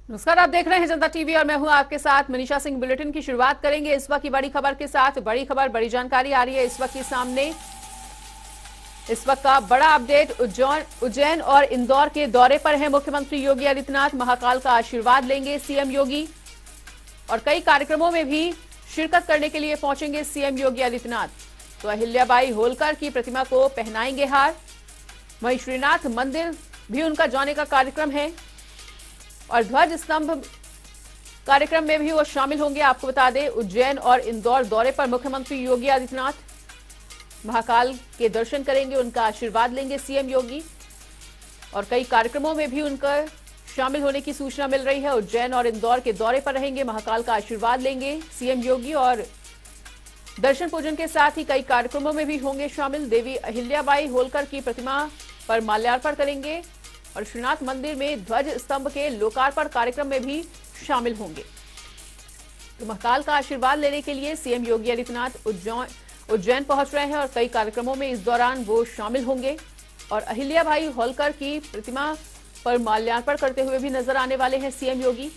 नमस्कार, आप देख रहे हैं जनता टीवी और मैं हूं आपके साथ मनीषा सिंह। बुलेटिन की शुरुआत करेंगे इस वक्त की बड़ी खबर के साथ। बड़ी खबर, बड़ी जानकारी आ रही है इस वक्त के सामने। इस वक्त का बड़ा अपडेट, उज्जैन और इंदौर के दौरे पर है मुख्यमंत्री योगी आदित्यनाथ। महाकाल का आशीर्वाद लेंगे सीएम योगी और कई कार्यक्रमों में भी शिरकत करने के लिए पहुंचेंगे सीएम योगी आदित्यनाथ। तो अहिल्याबाई होलकर की प्रतिमा को पहनाएंगे हार। वहीं श्रीनाथ मंदिर भी उनका जाने का कार्यक्रम है और ध्वज स्तंभ कार्यक्रम में भी वो शामिल होंगे। आपको बता दें, उज्जैन और इंदौर दौरे पर मुख्यमंत्री योगी आदित्यनाथ महाकाल के दर्शन करेंगे, उनका आशीर्वाद लेंगे सीएम योगी और कई कार्यक्रमों में भी उनका शामिल होने की सूचना मिल रही है। उज्जैन और इंदौर के दौरे पर रहेंगे, महाकाल का आशीर्वाद लेंगे सीएम योगी और दर्शन पूजन के साथ ही कई कार्यक्रमों में भी होंगे शामिल। देवी अहिल्याबाई होलकर की प्रतिमा पर माल्यार्पण करेंगे और श्रीनाथ मंदिर में ध्वज स्तंभ के लोकार्पण कार्यक्रम में भी शामिल होंगे। तो महाकाल का आशीर्वाद लेने के लिए सीएम योगी आदित्यनाथ उज्जैन पहुंच रहे हैं और कई कार्यक्रमों में इस दौरान वो शामिल होंगे और अहिल्याबाई होलकर की प्रतिमा पर माल्यार्पण करते हुए भी नजर आने वाले हैं सीएम योगी।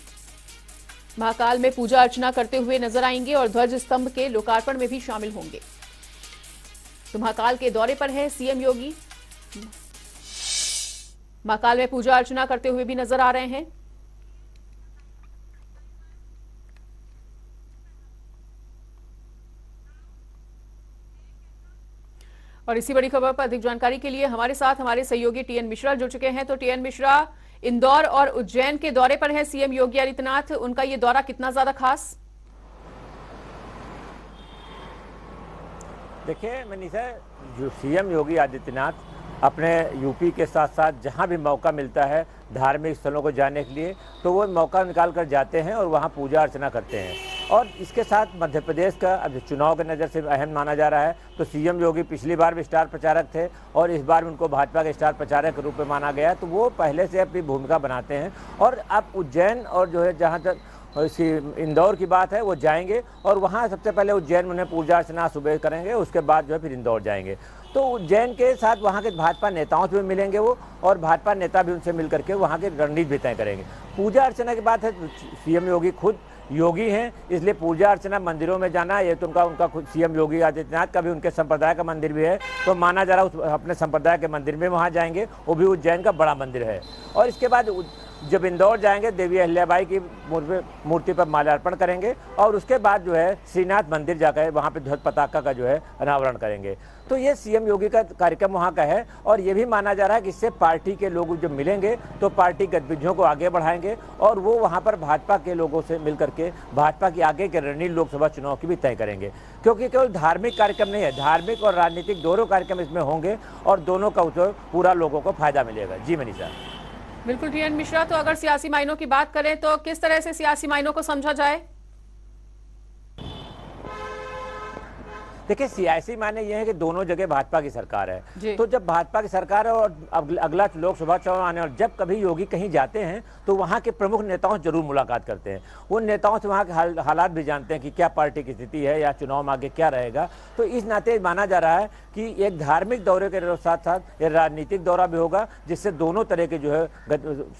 महाकाल में पूजा अर्चना करते हुए नजर आएंगे और ध्वज स्तंभ के लोकार्पण में भी शामिल होंगे। तो महाकाल के दौरे पर है सीएम योगी, महाकाल में पूजा अर्चना करते हुए भी नजर आ रहे हैं। और इसी बड़ी खबर पर अधिक जानकारी के लिए हमारे साथ हमारे सहयोगी टीएन मिश्रा जुड़ चुके हैं। तो टीएन मिश्रा, इंदौर और उज्जैन के दौरे पर है सीएम योगी आदित्यनाथ, उनका ये दौरा कितना ज्यादा खास? देखिए मनीषा, जो सीएम योगी आदित्यनाथ अपने यूपी के साथ साथ जहां भी मौका मिलता है धार्मिक स्थलों को जाने के लिए, तो वो मौका निकाल कर जाते हैं और वहां पूजा अर्चना करते हैं। और इसके साथ मध्य प्रदेश का अब चुनाव के नज़र से अहम माना जा रहा है। तो सीएम योगी पिछली बार भी स्टार प्रचारक थे और इस बार उनको भाजपा के स्टार प्रचारक के रूप में माना गया, तो वो पहले से अपनी भूमिका बनाते हैं। और अब उज्जैन और जो है जहाँ तक इसकी इंदौर की बात है, वो जाएंगे और वहाँ सबसे पहले उज्जैन में पूजा अर्चना सुबह करेंगे, उसके बाद जो है फिर इंदौर जाएंगे। तो उज्जैन के साथ वहाँ के भाजपा नेताओं से भी मिलेंगे वो और भाजपा नेता भी उनसे मिल करके वहाँ की रणनीति भी तय करेंगे। पूजा अर्चना की बात है, सीएम योगी खुद योगी हैं, इसलिए पूजा अर्चना मंदिरों में जाना ये तो उनका खुद सीएम योगी आदित्यनाथ का भी उनके संप्रदाय का मंदिर भी है, तो माना जा रहा है उस अपने संप्रदाय के मंदिर में वहाँ जाएंगे, वो भी उज्जैन का बड़ा मंदिर है। और इसके बाद जब इंदौर जाएंगे देवी अहिल्याबाई की मूर्ति पर माल्यार्पण करेंगे और उसके बाद जो है श्रीनाथ मंदिर जाकर वहाँ पे ध्वज पताका का जो है अनावरण करेंगे। तो ये सीएम योगी का कार्यक्रम वहाँ का है और ये भी माना जा रहा है कि इससे पार्टी के लोग जब मिलेंगे तो पार्टी गतिविधियों को आगे बढ़ाएंगे और वो वहाँ पर भाजपा के लोगों से मिल करके भाजपा की आगे के रणनीति लोकसभा चुनाव की भी तय करेंगे, क्योंकि केवल धार्मिक कार्यक्रम नहीं है, धार्मिक और राजनीतिक दोनों कार्यक्रम इसमें होंगे और दोनों का पूरा लोगों को फायदा मिलेगा। जी मनीषा। बिल्कुल टीएन मिश्रा, तो अगर सियासी मायनों की बात करें तो किस तरह से सियासी मायनों को समझा जाए? देखिए, सियासी मायने ये है कि दोनों जगह भाजपा की सरकार है, तो जब भाजपा की सरकार है और अगला लोकसभा चुनाव आने और जब कभी योगी कहीं जाते हैं तो वहाँ के प्रमुख नेताओं से जरूर मुलाकात करते हैं। उन नेताओं से वहाँ के हालात भी जानते हैं कि क्या पार्टी की स्थिति है या चुनाव में आगे क्या रहेगा। तो इस नाते माना जा रहा है कि एक धार्मिक दौरे के साथ साथ एक राजनीतिक दौरा भी होगा, जिससे दोनों तरह के जो है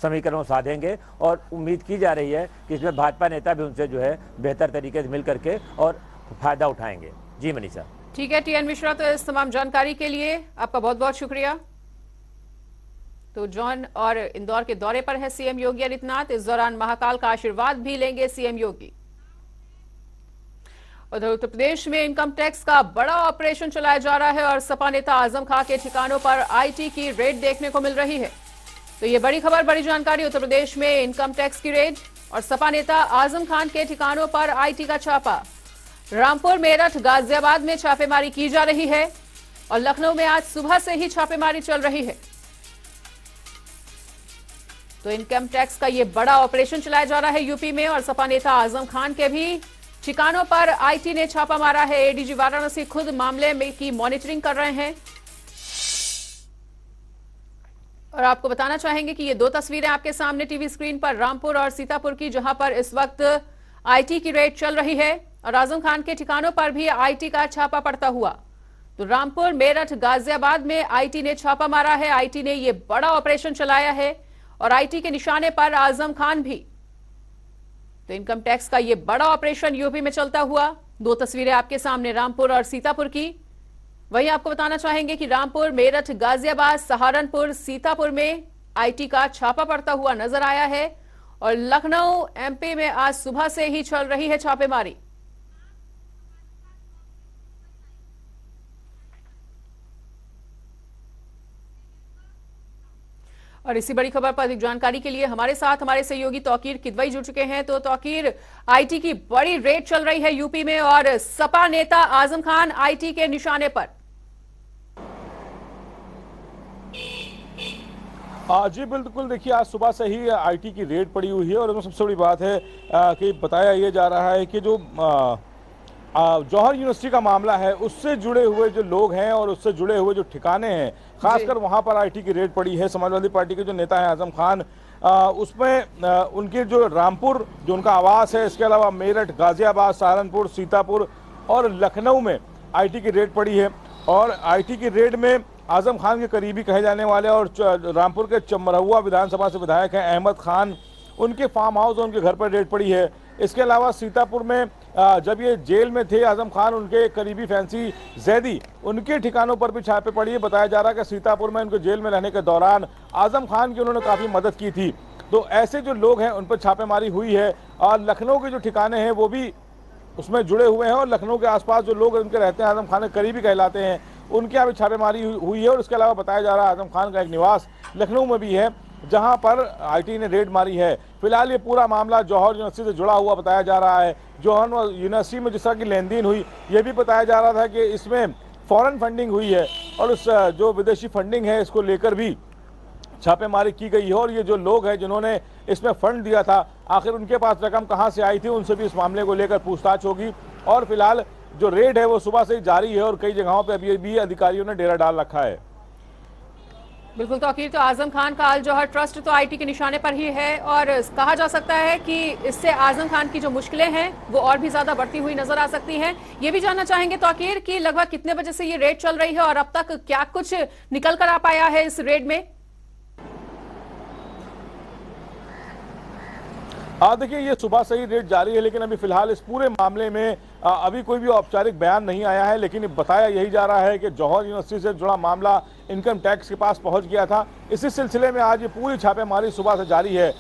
समीकरण साधेंगे और उम्मीद की जा रही है कि इसमें भाजपा नेता भी उनसे जो है बेहतर तरीके से मिल करके और फायदा उठाएंगे। जी मनीषा। ठीक है टीएन मिश्रा, तो इस तमाम जानकारी के लिए आपका बहुत बहुत शुक्रिया। तो उज्जैन और इंदौर के दौरे पर है सीएम योगी आदित्यनाथ, इस दौरान महाकाल का आशीर्वाद भी लेंगे सीएम योगी। उधर उत्तर प्रदेश में इनकम टैक्स का बड़ा ऑपरेशन चलाया जा रहा है और सपा नेता आजम खान के ठिकानों पर आईटी की रेड देखने को मिल रही है। तो ये बड़ी खबर, बड़ी जानकारी, उत्तर प्रदेश में इनकम टैक्स की रेड और सपा नेता आजम खान के ठिकानों पर आईटी का छापा। रामपुर, मेरठ, गाजियाबाद में छापेमारी की जा रही है और लखनऊ में आज सुबह से ही छापेमारी चल रही है। तो इनकम टैक्स का ये बड़ा ऑपरेशन चलाया जा रहा है यूपी में और सपा नेता आजम खान के भी ठिकानों पर आईटी ने छापा मारा है। एडीजी वाराणसी खुद मामले में की मॉनिटरिंग कर रहे हैं और आपको बताना चाहेंगे कि ये दो तस्वीरें आपके सामने टीवी स्क्रीन पर रामपुर और सीतापुर की, जहां पर इस वक्त आईटी की रेड चल रही है और आजम खान के ठिकानों पर भी आईटी का छापा पड़ता हुआ। तो रामपुर, मेरठ, गाजियाबाद में आईटी ने छापा मारा है। आईटी ने यह बड़ा ऑपरेशन चलाया है और आईटी के निशाने पर आजम खान भी। तो इनकम टैक्स का ये बड़ा ऑपरेशन यूपी में चलता हुआ। दो तस्वीरें आपके सामने रामपुर और सीतापुर की। वहीं आपको बताना चाहेंगे कि रामपुर, मेरठ, गाजियाबाद, सहारनपुर, सीतापुर में आईटी का छापा पड़ता हुआ नजर आया है और लखनऊ एमपी में आज सुबह से ही चल रही है छापेमारी। और इसी बड़ी खबर पर अधिक जानकारी के लिए हमारे साथ हमारे सहयोगी तौकीर किदवई जुड़ चुके हैं। तो तौकीर, आईटी की बड़ी रेड चल रही है यूपी में और सपा नेता आजम खान आईटी के निशाने पर। जी बिल्कुल, देखिए आज सुबह से ही आईटी की रेड पड़ी हुई है और इसमें सबसे बड़ी बात है कि बताया यह जा रहा है कि जो जौहर यूनिवर्सिटी का मामला है उससे जुड़े हुए जो लोग हैं और उससे जुड़े हुए जो ठिकाने हैं, खासकर वहां पर आईटी की रेड पड़ी है। समाजवादी पार्टी के जो नेता हैं आजम खान, उसमें उनके जो रामपुर जो उनका आवास है, इसके अलावा मेरठ, गाजियाबाद, सहारनपुर, सीतापुर और लखनऊ में आईटी की रेड पड़ी है। और आईटी की रेड में आजम खान के करीबी कहे जाने वाले और रामपुर के चमरहुआ विधानसभा से विधायक हैं अहमद खान, उनके फार्म हाउस और उनके घर पर रेड पड़ी है। इसके अलावा सीतापुर में जब ये जेल में थे आजम खान, उनके करीबी फैंसी जैदी, उनके ठिकानों पर भी छापे पड़ी है। बताया जा रहा है कि सीतापुर में उनके जेल में रहने के दौरान आजम खान की उन्होंने काफ़ी मदद की थी। तो ऐसे जो लोग हैं उन पर छापेमारी हुई है। और लखनऊ के जो ठिकाने हैं वो भी उसमें जुड़े हुए हैं और लखनऊ के आसपास जो लोग उनके रहते हैं, आजम खान के करीबी कहलाते हैं, उनके यहाँ भी छापेमारी हुई है। और इसके अलावा बताया जा रहा है आजम खान का एक निवास लखनऊ में भी है जहां पर आईटी ने रेड मारी है। फिलहाल ये पूरा मामला जौहर यूनिवर्सिटी से जुड़ा हुआ बताया जा रहा है। जौहर यूनिवर्सिटी में जिस तरह की लेन देन हुई, ये भी बताया जा रहा था कि इसमें फॉरेन फंडिंग हुई है और उस जो विदेशी फंडिंग है इसको लेकर भी छापेमारी की गई है। और ये जो लोग हैं जिन्होंने इसमें फंड दिया था, आखिर उनके पास रकम कहाँ से आई थी, उनसे भी इस मामले को लेकर पूछताछ होगी। और फिलहाल जो रेड है वो सुबह से ही जारी है और कई जगहों पर अभी भी अधिकारियों ने डेरा डाल रखा है। बिल्कुल तौकीर, तो आजम खान का अल जौहर ट्रस्ट तो आईटी के निशाने पर ही है और कहा जा सकता है कि इससे आजम खान की जो मुश्किलें हैं वो और भी ज्यादा बढ़ती हुई नजर आ सकती हैं। ये भी जानना चाहेंगे तौकीर कि लगभग कितने बजे से ये रेड चल रही है और अब तक क्या कुछ निकल कर आ पाया है इस रेड में? देखिए ये सुबह से ही रेड जारी है, लेकिन अभी फिलहाल इस पूरे मामले में अभी कोई भी औपचारिक बयान नहीं आया है। लेकिन बताया यही जा रहा है कि जौहर यूनिवर्सिटी से जुड़ा मामला इनकम टैक्स के पास पहुंच गया था। इसी सिलसिले में आज ये पूरी छापेमारी सुबह से जारी है।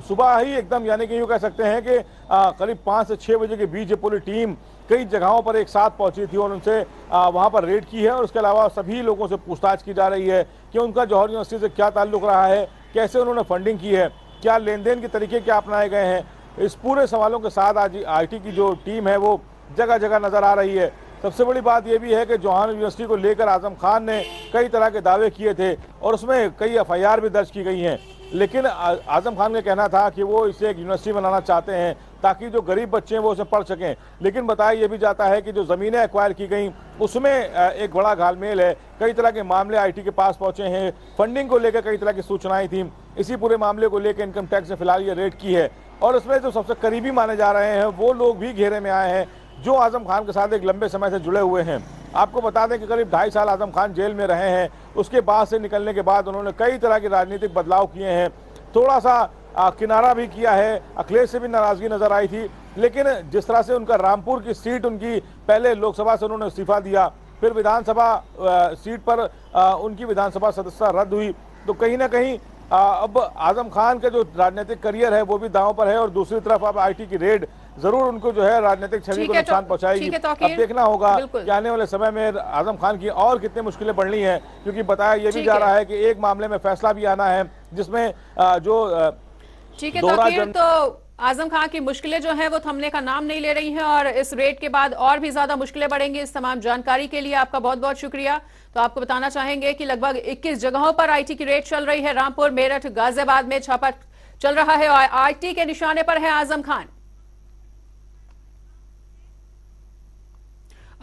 सुबह ही एकदम, यानी कि यूँ कह सकते हैं कि करीब 5 से 6 बजे के बीच ये पूरी टीम कई जगहों पर एक साथ पहुंची थी और उनसे वहां पर रेड की है। और उसके अलावा सभी लोगों से पूछताछ की जा रही है कि उनका जौहर यूनिवर्सिटी से क्या ताल्लुक रहा है, कैसे उन्होंने फंडिंग की है, क्या लेन देन के तरीके क्या अपनाए गए हैं। इस पूरे सवालों के साथ आज आईटी की जो टीम है वो जगह जगह नजर आ रही है। सबसे बड़ी बात यह भी है कि जौहर यूनिवर्सिटी को लेकर आजम खान ने कई तरह के दावे किए थे और उसमें कई एफआईआर भी दर्ज की गई हैं। लेकिन आजम खान का कहना था कि वो इसे एक यूनिवर्सिटी बनाना चाहते हैं ताकि जो गरीब बच्चे हैं वो उसे पढ़ सकें। लेकिन बताया यह भी जाता है कि जो ज़मीनें एक्वायर की गई उसमें एक बड़ा घालमेल है। कई तरह के मामले आईटी के पास पहुंचे हैं, फंडिंग को लेकर कई तरह की सूचनाएं थी। इसी पूरे मामले को लेकर इनकम टैक्स ने फिलहाल ये रेड की है और उसमें जो सबसे करीबी माने जा रहे हैं वो लोग भी घेरे में आए हैं जो आजम खान के साथ एक लंबे समय से जुड़े हुए हैं। आपको बता दें कि करीब 2.5 साल आजम खान जेल में रहे हैं। उसके बाद से निकलने के बाद उन्होंने कई तरह के राजनीतिक बदलाव किए हैं। थोड़ा सा किनारा भी किया है, अखिलेश से भी नाराजगी नजर आई थी। लेकिन जिस तरह से उनका रामपुर की सीट, उनकी पहले लोकसभा से उन्होंने इस्तीफा दिया, फिर विधानसभा सीट पर उनकी विधानसभा सदस्यता रद्द हुई, तो कहीं ना कहीं अब आजम खान का जो राजनीतिक करियर है वो भी दांव पर है। और दूसरी तरफ अब आईटी की रेड जरूर उनको जो है राजनीतिक छवि को नुकसान पहुंचाएगी। अब देखना होगा कि आने वाले समय में आजम खान की और कितनी मुश्किलें बढ़नी है, क्योंकि बताया यह भी जा रहा है कि एक मामले में फैसला भी आना है जिसमें जो ठीक है तो आजम खान की मुश्किलें जो हैं वो थमने का नाम नहीं ले रही हैं और इस रेड के बाद और भी ज्यादा मुश्किलें बढ़ेंगी। इस तमाम जानकारी के लिए आपका बहुत बहुत शुक्रिया। तो आपको बताना चाहेंगे कि लगभग 21 जगहों पर आईटी की रेड चल रही है। रामपुर, मेरठ, गाजियाबाद में छापा चल रहा है और आईटी के निशाने पर है आजम खान।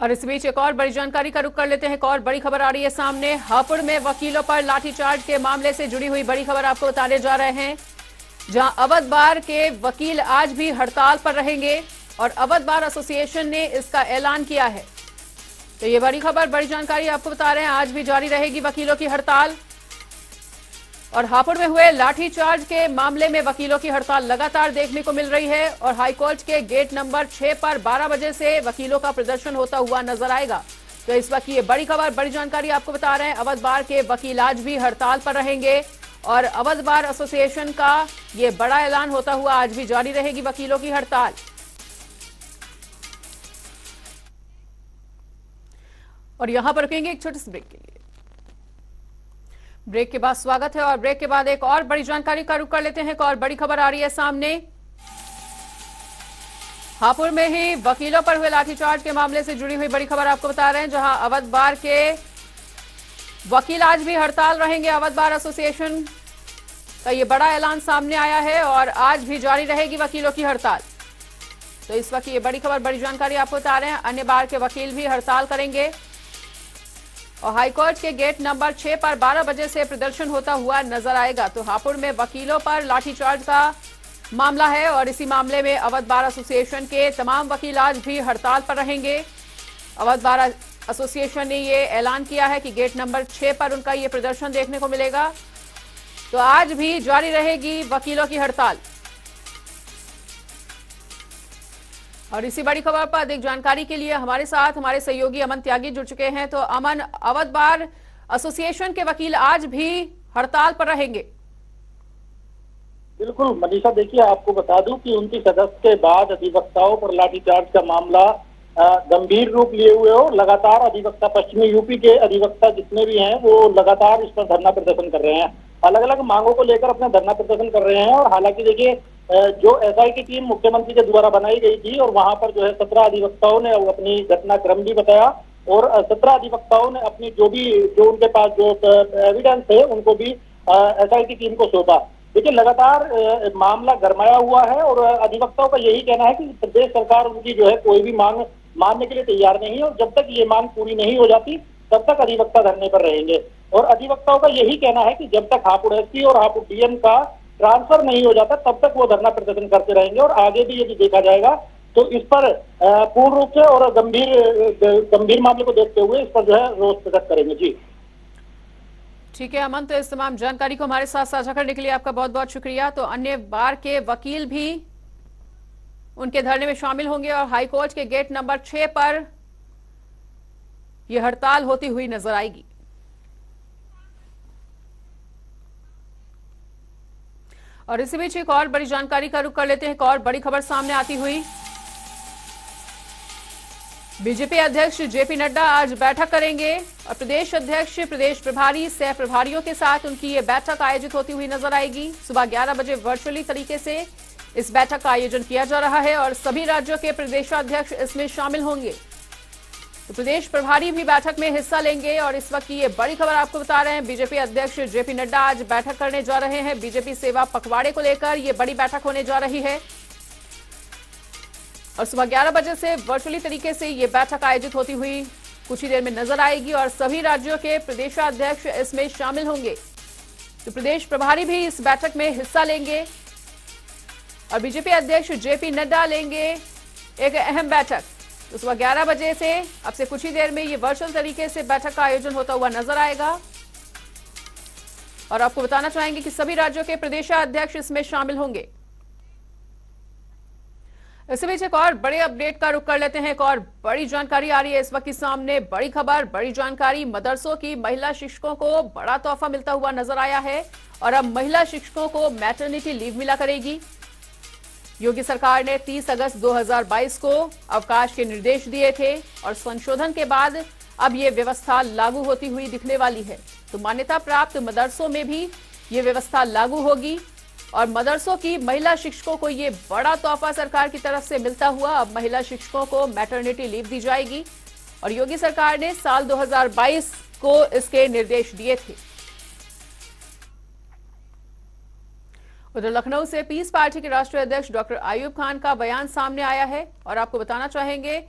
और इस बीच एक और बड़ी जानकारी का रुख कर लेते हैं। एक और बड़ी खबर आ रही है सामने। हापुड़ में वकीलों पर लाठीचार्ज के मामले से जुड़ी हुई बड़ी खबर आपको बताने जा रहे हैं, जहां अवध बार के वकील आज भी हड़ताल पर रहेंगे और अवध बार एसोसिएशन ने इसका ऐलान किया है। तो ये बड़ी खबर, बड़ी जानकारी आपको बता रहे हैं। आज भी जारी रहेगी वकीलों की हड़ताल और हापुड़ में हुए लाठीचार्ज के मामले में वकीलों की हड़ताल लगातार देखने को मिल रही है और हाईकोर्ट के गेट नंबर 6 पर 12 बजे से वकीलों का प्रदर्शन होता हुआ नजर आएगा। तो इस वक्त ये बड़ी खबर, बड़ी जानकारी आपको बता रहे हैं। अवध बार के वकील आज भी हड़ताल पर रहेंगे और अवध बार एसोसिएशन का ये बड़ा ऐलान होता हुआ आज भी जारी रहेगी वकीलों की हड़ताल। और यहां पर रुकेंगे एक छोटे से ब्रेक के लिए। ब्रेक के बाद स्वागत है और ब्रेक के बाद एक और बड़ी जानकारी का रुख कर लेते हैं। एक और बड़ी खबर आ रही है सामने। हापुड़ में ही वकीलों पर हुए लाठीचार्ज के मामले से जुड़ी हुई बड़ी खबर आपको बता रहे हैं, जहां अवध बार के वकील आज भी हड़ताल रहेंगे। अवध बार एसोसिएशन का ये बड़ा ऐलान सामने आया है और आज भी जारी रहेगी वकीलों की हड़ताल। तो इस वक्त ये बड़ी खबर, बड़ी जानकारी आपको बता रहे हैं। अन्य बार के वकील भी हड़ताल करेंगे और हाईकोर्ट के गेट नंबर 6 पर 12 बजे से प्रदर्शन होता हुआ नजर आएगा। तो हापुड़ में वकीलों पर लाठीचार्ज का मामला है और इसी मामले में अवध बार एसोसिएशन के तमाम वकील आज भी हड़ताल पर रहेंगे। अवध बार एसोसिएशन ने ये ऐलान किया है कि गेट नंबर 6 पर उनका ये प्रदर्शन देखने को मिलेगा। तो आज भी जारी रहेगी वकीलों की हड़ताल। और इसी बड़ी खबर पर अधिक जानकारी के लिए हमारे साथ हमारे सहयोगी अमन त्यागी जुड़ चुके हैं। तो अमन, अवध बार एसोसिएशन के वकील आज भी हड़ताल पर रहेंगे। बिल्कुल मनीषा, देखिए आपको बता दूं कि 29 अगस्त के बाद अधिवक्ताओं पर लाठीचार्ज का मामला गंभीर रूप लिए हुए हो। लगातार अधिवक्ता, पश्चिमी यूपी के अधिवक्ता जितने भी हैं वो लगातार इस पर धरना प्रदर्शन कर रहे हैं, अलग अलग मांगों को लेकर अपना धरना प्रदर्शन कर रहे हैं। और हालांकि देखिए जो एसआई की टीम मुख्यमंत्री के द्वारा बनाई गई थी और वहां पर जो है 17 अधिवक्ताओं ने अपनी घटनाक्रम भी बताया और 17 अधिवक्ताओं ने अपनी जो उनके पास जो एविडेंस है उनको भी एसआई की टीम को सौंपा। देखिए लगातार मामला गरमाया हुआ है और अधिवक्ताओं का यही कहना है कि प्रदेश सरकार उनकी जो है कोई भी मांग मानने के लिए तैयार नहीं है और जब तक ये मांग पूरी नहीं हो जाती तब तक अधिवक्ता धरने पर रहेंगे। और अधिवक्ताओं का यही कहना है कि जब तक हापुड़ एसपी और हापुड़ डीएम का ट्रांसफर नहीं हो जाता तब तक वो धरना प्रदर्शन करते रहेंगे और आगे भी यदि देखा जाएगा तो इस पर पूर्ण रूप से और गंभीर मामले को देखते हुए इस पर जो है रोष प्रकट करेंगे। जी ठीक है अमन, तो इस तमाम जानकारी को हमारे साथ साझा करने के लिए आपका बहुत बहुत शुक्रिया। तो अन्य बार के वकील भी उनके धरने में शामिल होंगे और हाईकोर्ट के गेट नंबर 6 पर यह हड़ताल होती हुई नजर आएगी। और इसी बीच एक और बड़ी जानकारी का रुख कर लेते हैं। एक और बड़ी खबर सामने आती हुई। बीजेपी अध्यक्ष जेपी नड्डा आज बैठक करेंगे और प्रदेश अध्यक्ष, प्रदेश प्रभारी, सह प्रभारियों के साथ उनकी ये बैठक आयोजित होती हुई नजर आएगी। सुबह 11 बजे वर्चुअली तरीके से इस बैठक का आयोजन किया जा रहा है और सभी राज्यों के प्रदेशाध्यक्ष इसमें शामिल होंगे। तो प्रदेश प्रभारी भी बैठक में हिस्सा लेंगे और इस वक्त की ये बड़ी खबर आपको बता रहे हैं। बीजेपी अध्यक्ष जेपी नड्डा आज बैठक करने जा रहे हैं। बीजेपी सेवा पखवाड़े को लेकर ये बड़ी बैठक होने जा रही है और सुबह 11 बजे से वर्चुअली तरीके से ये बैठक आयोजित होती हुई कुछ ही देर में नजर आएगी और सभी राज्यों के प्रदेशाध्यक्ष इसमें शामिल होंगे। तो प्रदेश प्रभारी भी इस बैठक में हिस्सा लेंगे और बीजेपी अध्यक्ष जेपी नड्डा लेंगे एक अहम बैठक। तो सुबह 11 बजे से अब से कुछ ही देर में ये वर्चुअल तरीके से बैठक का आयोजन होता हुआ नजर आएगा और आपको बताना चाहेंगे कि सभी राज्यों के प्रदेशाध्यक्ष इसमें शामिल होंगे। इसी बीच एक और बड़े अपडेट का रुख कर लेते हैं। एक और बड़ी जानकारी आ रही है इस वक्त की सामने। बड़ी खबर, बड़ी जानकारी। मदरसों की महिला शिक्षकों को बड़ा तोहफा मिलता हुआ नजर आया है और अब महिला शिक्षकों को मैटरनिटी लीव मिला करेगी। योगी सरकार ने 30 अगस्त 2022 को अवकाश के निर्देश दिए थे और संशोधन के बाद अब ये व्यवस्था लागू होती हुई दिखने वाली है। तो मान्यता प्राप्त मदरसों में भी ये व्यवस्था लागू होगी और मदरसों की महिला शिक्षकों को ये बड़ा तोहफा सरकार की तरफ से मिलता हुआ अब महिला शिक्षकों को मैटरनिटी लीव दी जाएगी और योगी सरकार ने साल 2022 को इसके निर्देश दिए थे। उधर लखनऊ से पीस पार्टी के राष्ट्रीय अध्यक्ष डॉक्टर अयूब खान का बयान सामने आया है और आपको बताना चाहेंगे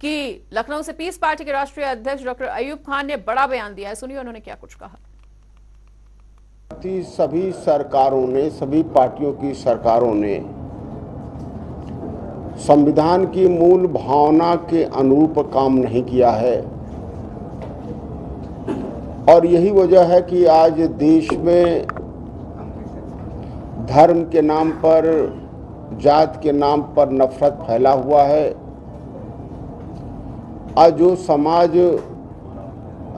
कि लखनऊ से पीस पार्टी के राष्ट्रीय अध्यक्ष डॉक्टर अयूब खान ने बड़ा बयान दिया है। सुनिए उन्होंने क्या कुछ कहा। सभी सरकारों ने, सभी पार्टियों की सरकारों ने संविधान की मूल भावना के अनुरूप काम नहीं किया है और यही वजह है कि आज देश में धर्म के नाम पर, जात के नाम पर नफरत फैला हुआ है। आज जो समाज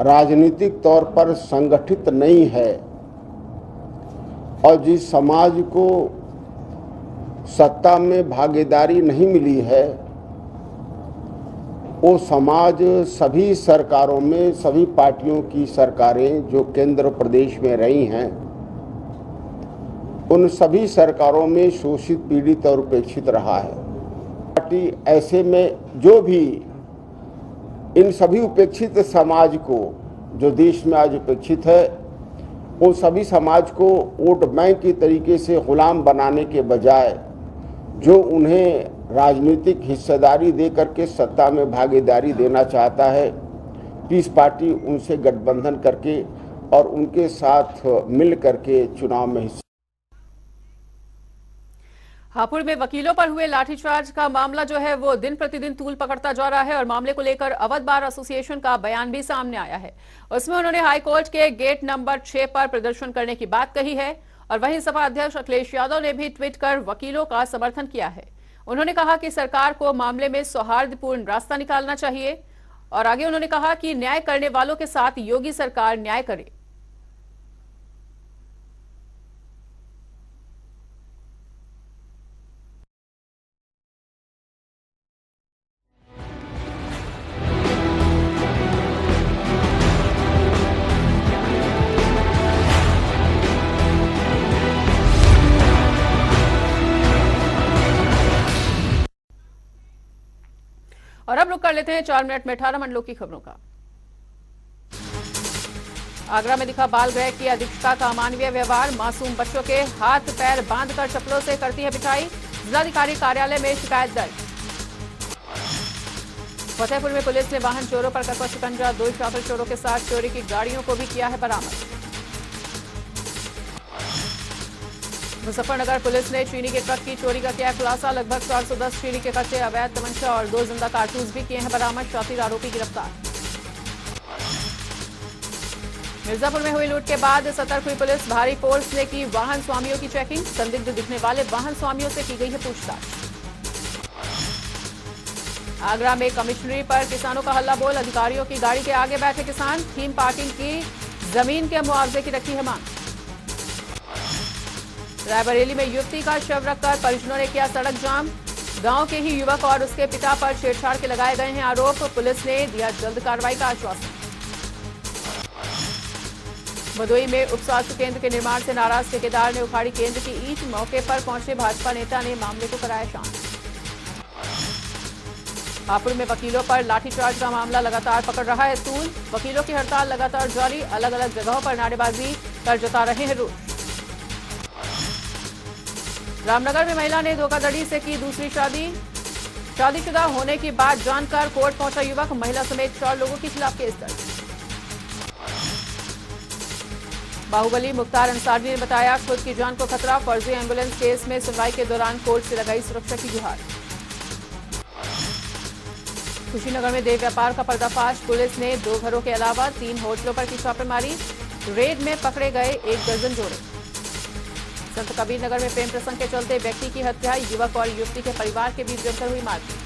राजनीतिक तौर पर संगठित नहीं है और जिस समाज को सत्ता में भागीदारी नहीं मिली है, वो समाज सभी सरकारों में, सभी पार्टियों की सरकारें जो केंद्र प्रदेश में रही हैं, उन सभी सरकारों में शोषित, पीड़ित और उपेक्षित रहा है। पार्टी ऐसे में जो भी इन सभी उपेक्षित समाज को, जो देश में आज उपेक्षित है, उन सभी समाज को वोट बैंक की तरीके से गुलाम बनाने के बजाय जो उन्हें राजनीतिक हिस्सेदारी दे करके सत्ता में भागीदारी देना चाहता है, पीस पार्टी उनसे गठबंधन करके और उनके साथ मिल करके चुनाव में हिस्सा। हापुड़ में वकीलों पर हुए लाठीचार्ज का मामला जो है वो दिन प्रतिदिन तूल पकड़ता जा रहा है और मामले को लेकर अवध बार एसोसिएशन का बयान भी सामने आया है। उसमें उन्होंने हाईकोर्ट के गेट नंबर 6 पर प्रदर्शन करने की बात कही है और वहीं सपा अध्यक्ष अखिलेश यादव ने भी ट्वीट कर वकीलों का समर्थन किया है। उन्होंने कहा कि सरकार को मामले में सौहार्दपूर्ण रास्ता निकालना चाहिए और आगे उन्होंने कहा कि न्याय करने वालों के साथ योगी सरकार न्याय करे। और अब रुक कर लेते हैं 4 मिनट में 18 मंडलों की खबरों का। आगरा में दिखा बाल गृह की अधीक्षिका का अमानवीय व्यवहार, मासूम बच्चों के हाथ पैर बांधकर चप्पलों से करती है पिटाई, जिलाधिकारी कार्यालय में शिकायत दर्ज। फतेहपुर में पुलिस ने वाहन चोरों पर कसा शिकंजा, 2 शातिर चोरों के साथ चोरी की गाड़ियों को भी किया है बरामद। मुजफ्फरनगर पुलिस ने चीनी के ट्रक की चोरी का किया खुलासा, लगभग 410 चीनी के कच्चे, अवैध तमंचा और 2 जिंदा कारतूस भी किए हैं बरामद, शातिर आरोपी गिरफ्तार। मिर्जापुर में हुई लूट के बाद सतर्क हुई पुलिस, भारी फोर्स ने की वाहन स्वामियों की चेकिंग, संदिग्ध दिखने वाले वाहन स्वामियों से की गई है पूछताछ। आगरा में कमिश्नरी पर किसानों का हल्ला बोल, अधिकारियों की गाड़ी के आगे बैठे किसान, थीम पार्किंग की जमीन के मुआवजे की रखी है मांग। रायबरेली में युवती का शव रखकर परिजनों ने किया सड़क जाम, गांव के ही युवक और उसके पिता पर छेड़छाड़ के लगाए गए हैं आरोप, पुलिस ने दिया जल्द कार्रवाई का आश्वासन। भदोई में उप स्वास्थ्य केंद्र के निर्माण से नाराज ठेकेदार ने उखाड़ी केंद्र की ईंट, मौके पर पहुंचे भाजपा नेता ने मामले को कराया शांत। हापुड़ में वकीलों पर लाठीचार्ज का मामला लगातार पकड़ रहा है तूल, वकीलों की हड़ताल लगातार जारी, अलग अलग जगहों पर नारेबाजी कर जता रहे हैं रोष। रामनगर में महिला ने धोखाधड़ी से की दूसरी शादी, शादीशुदा होने की बात जानकर कोर्ट पहुंचा युवक, महिला समेत 4 लोगों के खिलाफ केस दर्ज। बाहुबली मुख्तार अंसारी ने बताया खुद की जान को खतरा, फर्जी एम्बुलेंस केस में सुनवाई के दौरान कोर्ट से लगाई सुरक्षा की गुहार। कुशीनगर में देह व्यापार का पर्दाफाश, पुलिस ने 2 घरों के अलावा 3 होटलों पर की छापेमारी, रेड में पकड़े गए 1 दर्जन जोड़े। संत कबीर नगर में प्रेम प्रसंग के चलते व्यक्ति की हत्या, युवक और युवती के परिवार के बीच जमकर हुई मारपीट।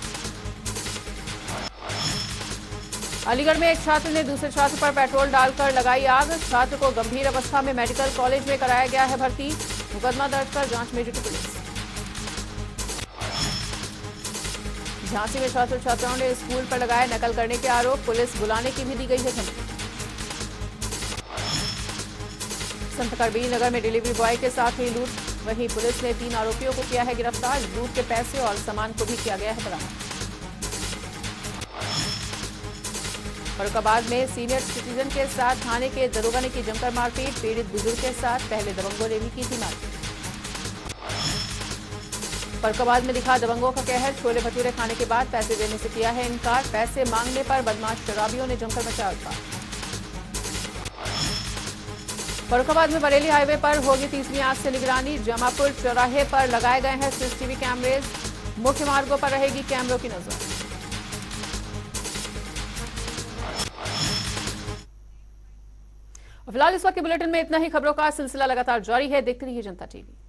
अलीगढ़ में एक छात्र ने दूसरे छात्र पर पेट्रोल डालकर लगाई आग, छात्र को गंभीर अवस्था में मेडिकल कॉलेज में कराया गया है भर्ती, मुकदमा दर्ज कर जांच में जुटी पुलिस। झांसी में छात्र छात्राओं ने स्कूल पर लगाए नकल करने के आरोप, पुलिस बुलाने की भी दी गई है धमकी। संत कबीर नगर में डिलीवरी बॉय के साथ हुई लूट, वहीं पुलिस ने 3 आरोपियों को किया है गिरफ्तार, लूट के पैसे और सामान को भी किया गया है बरामद। फरुखाबाद में सीनियर सिटीजन के साथ थाने के दरोगा ने की जमकर मारपीट, पीड़ित बुजुर्ग के साथ पहले दबंगों ने भी की थी मारपीट। फरुखाबाद में दिखा दबंगों का कहर, छोले भटूरे खाने के बाद पैसे देने से किया है इनकार, पैसे मांगने पर बदमाश शराबियों ने जमकर मचाया उत्पात। फरुखाबाद में बरेली हाईवे पर होगी तीसरी आंख से निगरानी, जमापुर चौराहे पर लगाए गए हैं सीसीटीवी कैमरेज, मुख्य मार्गों पर रहेगी कैमरों की नजर। फिलहाल इस वक्त के बुलेटिन में इतना ही, खबरों का सिलसिला लगातार जारी है, देखते रहिए जनता टीवी।